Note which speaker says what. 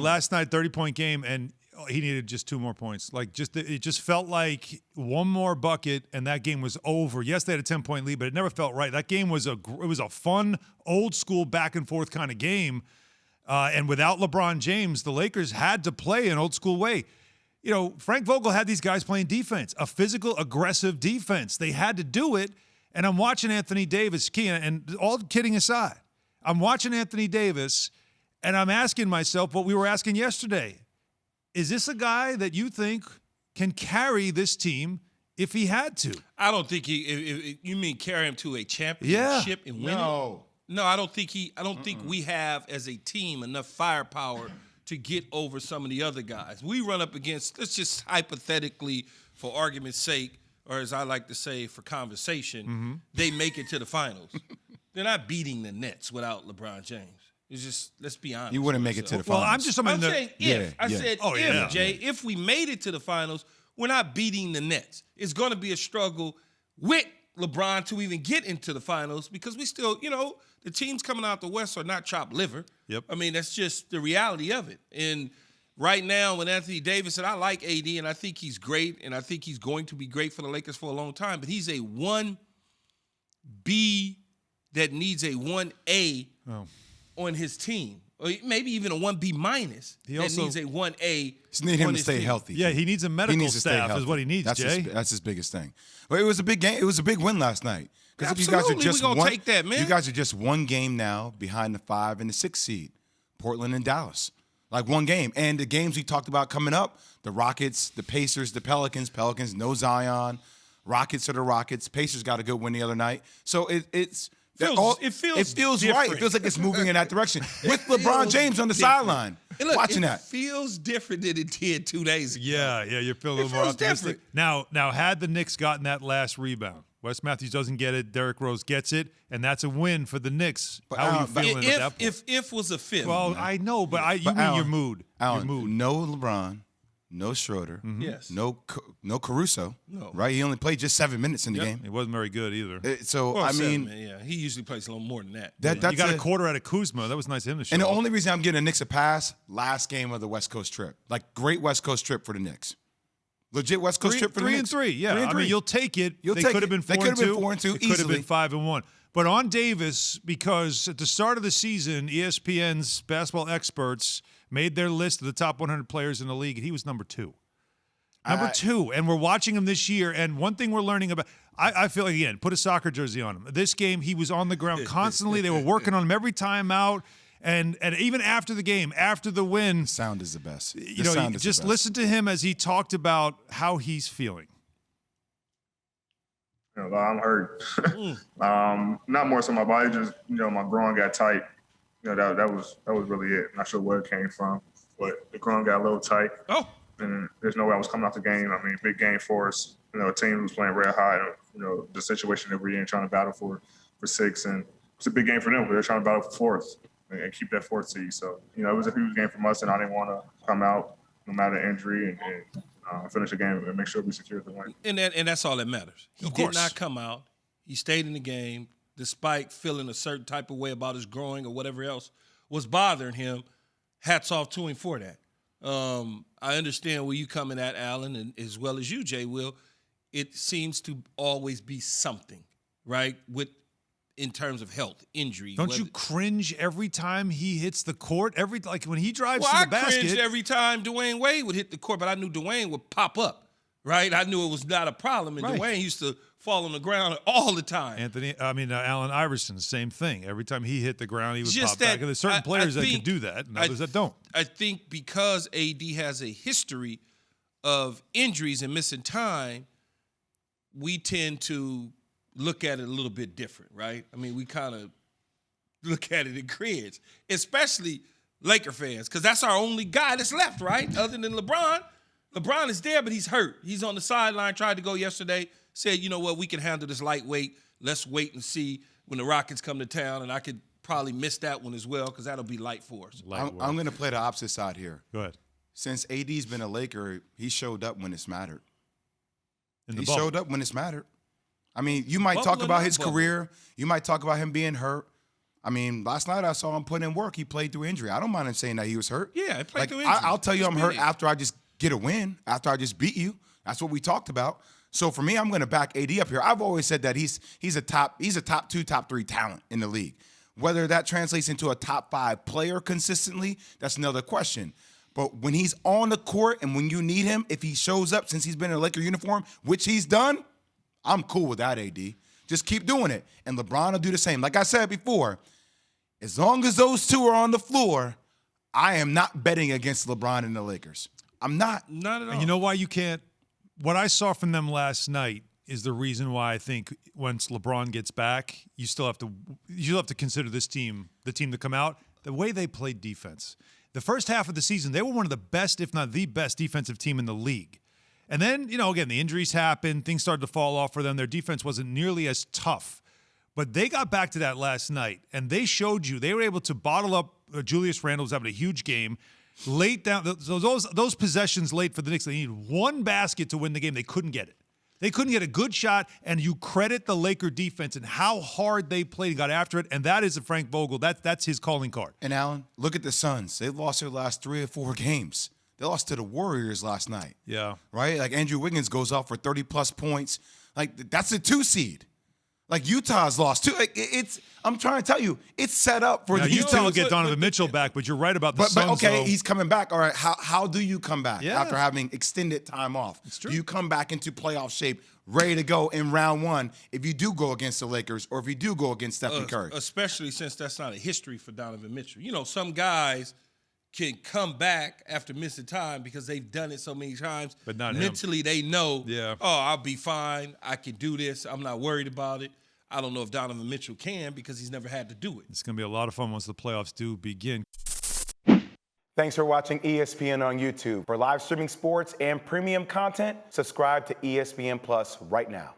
Speaker 1: Last night, 30-point game, and he needed just 2 more points. It just felt like one more bucket, and that game was over. Yes, they had a 10-point lead, but it never felt right. That game was a fun, old-school, back-and-forth kind of game. And without LeBron James, the Lakers had to play an old-school way. You know, Frank Vogel had these guys playing defense, a physical, aggressive defense. They had to do it, and I'm watching Anthony Davis, and all kidding aside, I'm watching Anthony Davis, and I'm asking myself what we were asking yesterday. Is this a guy that you think can carry this team if he had to?
Speaker 2: I don't think he. You mean carry him to a championship and win it? No, I don't think he. I don't think we have as a team enough firepower to get over some of the other guys. We run up against. Let's just hypothetically, for argument's sake, or as I like to say, for conversation, they make it to the finals. They're not beating the Nets without LeBron James. It's just, let's be honest.
Speaker 3: You wouldn't make it to the finals.
Speaker 1: Well, I'm
Speaker 2: saying if. I said if, Jay. If we made it to the finals, we're not beating the Nets. It's going to be a struggle with LeBron to even get into the finals because we still, the teams coming out the West are not chopped liver.
Speaker 1: Yep.
Speaker 2: I mean, that's just the reality of it. And right now, when Anthony Davis, and I like AD, and I think he's great, and I think he's going to be great for the Lakers for a long time, but he's a 1B that needs a 1A on his team, or maybe even a 1B minus. He also needs a 1A.
Speaker 3: Just need him to stay healthy.
Speaker 1: Yeah, he needs a medical staff is what he needs, Jay.
Speaker 3: That's his biggest thing. But it was a big game. It was a big win last night.
Speaker 2: Because if you guys are just take that, man.
Speaker 3: You guys are just one game now behind the 5 and the 6 seed, Portland and Dallas. Like one game. And the games we talked about coming up, the Rockets, the Pacers, the Pelicans, no Zion. Rockets are the Rockets. Pacers got a good win the other night. So it feels right. It feels like it's moving in that direction with LeBron James on the sideline watching that.
Speaker 2: It feels different than it did 2 days ago.
Speaker 1: Yeah, you're feeling a little more optimistic. Now, had the Knicks gotten that last rebound, Wes Matthews doesn't get it, Derrick Rose gets it, and that's a win for the Knicks. How are you feeling at that point?
Speaker 2: If was a fifth.
Speaker 1: Well, I know, but you mean your mood.
Speaker 3: Alan,
Speaker 1: your mood.
Speaker 3: No LeBron. No Schroeder.
Speaker 2: Yes.
Speaker 3: No Caruso. No. Right? He only played just 7 minutes in the game.
Speaker 1: He wasn't very good either.
Speaker 2: He usually plays a little more than that.
Speaker 1: You got a quarter out of Kuzma. That was nice of him to show.
Speaker 3: And the only reason I'm giving the Knicks a pass, last game of the West Coast trip. Like, great West Coast trip for the Knicks. Legit West Coast trip for the Knicks.
Speaker 1: 3-3, yeah. 3-3. I mean, you'll take it. They could have been 4-2.
Speaker 3: They could have been 4-2 easily.
Speaker 1: It could have been 5-1. But on Davis, because at the start of the season, ESPN's basketball experts made their list of the top 100 players in the league, and he was number 2. Number 2, and we're watching him this year, and one thing we're learning about, I feel like, again, put a soccer jersey on him. This game, he was on the ground constantly. They were working on him every time out, and even after the game, after the win.
Speaker 3: Sound is the best.
Speaker 1: Just listen to him as he talked about how he's feeling.
Speaker 4: I'm hurt. Not more so my body, just, my groin got tight. That was really it. Not sure where it came from, but the groin got a little tight.
Speaker 2: Oh.
Speaker 4: And there's no way I was coming out the game. I mean, big game for us. A team who's playing red hot. The situation that we're in, trying to battle for 6, and it's a big game for them. They're trying to battle for 4th and keep that 4th seed. So, it was a huge game for us, and I didn't want to come out no matter injury and finish the game and make sure we secure the win.
Speaker 2: And that's all that matters. He did not come out. He stayed in the game despite feeling a certain type of way about his groin or whatever else was bothering him. Hats off to him for that. I understand where you coming at, Alan, and as well as you, Jay Will. It seems to always be something, right? In terms of health, injury.
Speaker 1: Don't you cringe every time he hits the court? When he drives to the basket.
Speaker 2: I cringed every time Dwayne Wade would hit the court, but I knew Dwayne would pop up, right? I knew it was not a problem, and Dwayne used to fall on the ground all the time.
Speaker 1: Allen Iverson, same thing. Every time he hit the ground, he would
Speaker 2: Just
Speaker 1: pop back. And there's certain players that can do that, and others that don't.
Speaker 2: I think because AD has a history of injuries and missing time, we tend to look at it a little bit different, right? I mean, we kind of look at it in cringe, especially Laker fans, because that's our only guy that's left, right? Other than LeBron. LeBron is there, but he's hurt. He's on the sideline, tried to go yesterday, said, you know what, we can handle this lightweight. Let's wait and see when the Rockets come to town, and I could probably miss that one as well because that'll be light for us.
Speaker 3: I'm going to play the opposite side here.
Speaker 1: Go ahead.
Speaker 3: Since AD's been a Laker, he showed up when it's mattered. He
Speaker 1: bubble.
Speaker 3: showed up when it's mattered. I mean, you might talk about his career. You might talk about him being hurt. I mean, last night I saw him put in work. He played through injury. I don't mind him saying that he was hurt.
Speaker 2: Yeah, he played
Speaker 3: Like,
Speaker 2: through injury.
Speaker 3: I'll tell you I'm hurt
Speaker 2: Speedy.
Speaker 3: after I just get a win, after I just beat you. That's what we talked about. So for me, I'm going to back AD up here. I've always said that he's a top 2, top 3 talent in the league. Whether that translates into a top 5 player consistently, that's another question. But when he's on the court and when you need him, if he shows up since he's been in a Laker uniform, which he's done, I'm cool with that, AD. Just keep doing it. And LeBron will do the same. Like I said before, as long as those two are on the floor, I am not betting against LeBron and the Lakers. I'm not.
Speaker 2: Not at all.
Speaker 1: And you know why you can't? What I saw from them last night is the reason why I think once LeBron gets back, you still have to consider this team, the team to come out, the way they played defense. The first half of the season, they were one of the best, if not the best, defensive team in the league. And then, again, the injuries happened. Things started to fall off for them. Their defense wasn't nearly as tough. But they got back to that last night, and they showed you they were able to bottle up. Julius Randle was having a huge game. Late down, those possessions late for the Knicks, they needed one basket to win the game. They couldn't get it. They couldn't get a good shot, and you credit the Laker defense and how hard they played and got after it, and that is a Frank Vogel. That's his calling card.
Speaker 3: And Alan, look at the Suns. They lost their last 3 or 4 games. They lost to the Warriors last night.
Speaker 1: Yeah.
Speaker 3: Right? Like Andrew Wiggins goes off for 30-plus points. Like, that's a 2 seed. Like, Utah's lost too. Like, I'm trying to tell you, it's set up for
Speaker 1: Now,
Speaker 3: the
Speaker 1: Utah will
Speaker 3: Utah.
Speaker 1: get Donovan Mitchell back, but you're right about the
Speaker 3: But
Speaker 1: Suns.
Speaker 3: okay,
Speaker 1: though.
Speaker 3: he's coming back. All right, how do you come back
Speaker 1: Yeah.
Speaker 3: after having extended time off?
Speaker 1: It's true.
Speaker 3: Do you come back into playoff shape, ready to go in round 1 if you do go against the Lakers or if you do go against Stephen Curry?
Speaker 2: Especially since that's not a history for Donovan Mitchell. Some guys can come back after missing time because they've done it so many times.
Speaker 1: But not him.
Speaker 2: mentally, they know,
Speaker 1: Yeah.
Speaker 2: I'll be fine. I can do this. I'm not worried about it. I don't know if Donovan Mitchell can because he's never had to do it.
Speaker 1: It's going to be a lot of fun once the playoffs do begin.
Speaker 5: Thanks for watching ESPN on YouTube. For live streaming sports and premium content, subscribe to ESPN Plus right now.